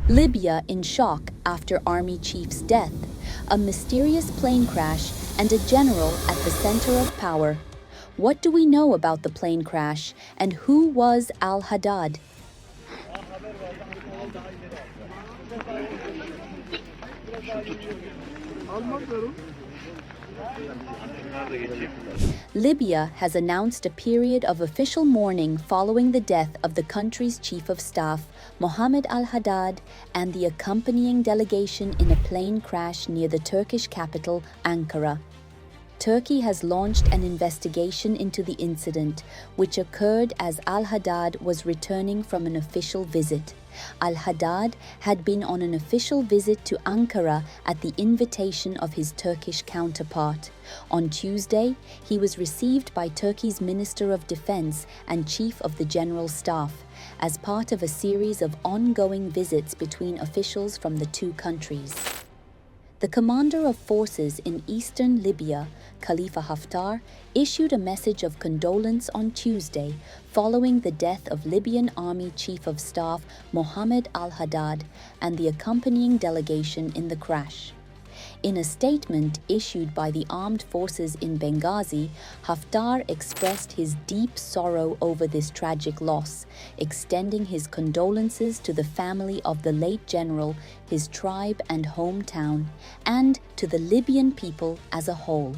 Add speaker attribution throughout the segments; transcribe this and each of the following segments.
Speaker 1: Libya in shock after army chief's death, a mysterious plane crash, and a general at the center of power. What do we know about the plane crash, and who was Al-Haddad? Libya has announced a period of official mourning following the death of the country's chief of staff, Mohamed Al-Haddad, and the accompanying delegation in a plane crash near the Turkish capital, Ankara. Turkey has launched an investigation into the incident, which occurred as Al-Haddad was returning from an official visit. Al-Haddad had been on an official visit to Ankara at the invitation of his Turkish counterpart. On Tuesday, he was received by Turkey's Minister of Defense and Chief of the General Staff, as part of a series of ongoing visits between officials from the two countries. The commander of forces in eastern Libya, Khalifa Haftar, issued a message of condolence on Tuesday following the death of Libyan Army Chief of Staff Mohamed Al-Haddad and the accompanying delegation in the crash. In a statement issued by the armed forces in Benghazi, Haftar expressed his deep sorrow over this tragic loss, extending his condolences to the family of the late general, his tribe and hometown, and to the Libyan people as a whole.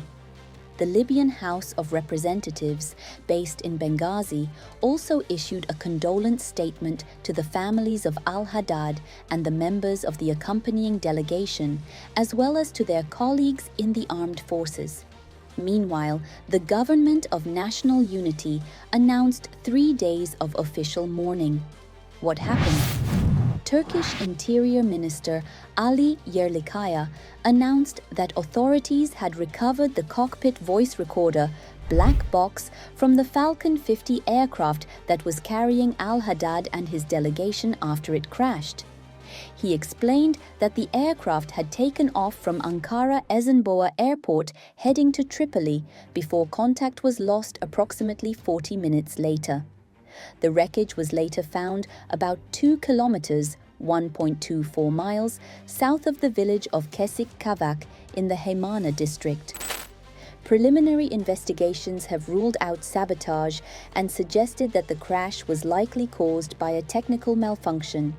Speaker 1: The Libyan House of Representatives, based in Benghazi, also issued a condolence statement to the families of Al-Haddad and the members of the accompanying delegation, as well as to their colleagues in the armed forces. Meanwhile, the Government of National Unity announced 3 days of official mourning. What happened? Turkish Interior Minister Ali Yerlikaya announced that authorities had recovered the cockpit voice recorder, black box, from the Falcon 50 aircraft that was carrying Al-Haddad and his delegation after it crashed. He explained that the aircraft had taken off from Ankara Esenboğa Airport heading to Tripoli before contact was lost approximately 40 minutes later. The wreckage was later found about 2 kilometers (1.24 miles) south of the village of Kesik Kavak in the Heymana district. Preliminary investigations have ruled out sabotage and suggested that the crash was likely caused by a technical malfunction.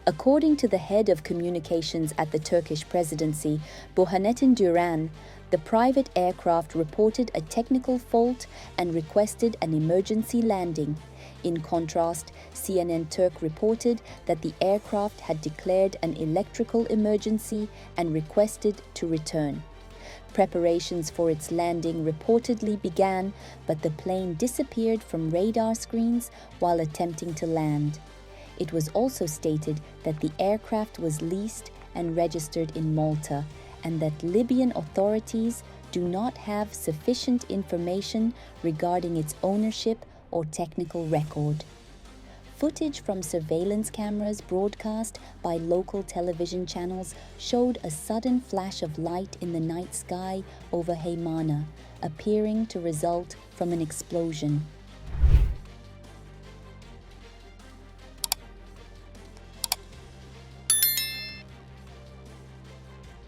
Speaker 1: According to the head of communications at the Turkish presidency, Burhanettin Duran, the private aircraft reported a technical fault and requested an emergency landing. In contrast, CNN Turk reported that the aircraft had declared an electrical emergency and requested to return. Preparations for its landing reportedly began, but the plane disappeared from radar screens while attempting to land. It was also stated that the aircraft was leased and registered in Malta, and that Libyan authorities do not have sufficient information regarding its ownership or technical record. Footage from surveillance cameras broadcast by local television channels showed a sudden flash of light in the night sky over Heymana, appearing to result from an explosion.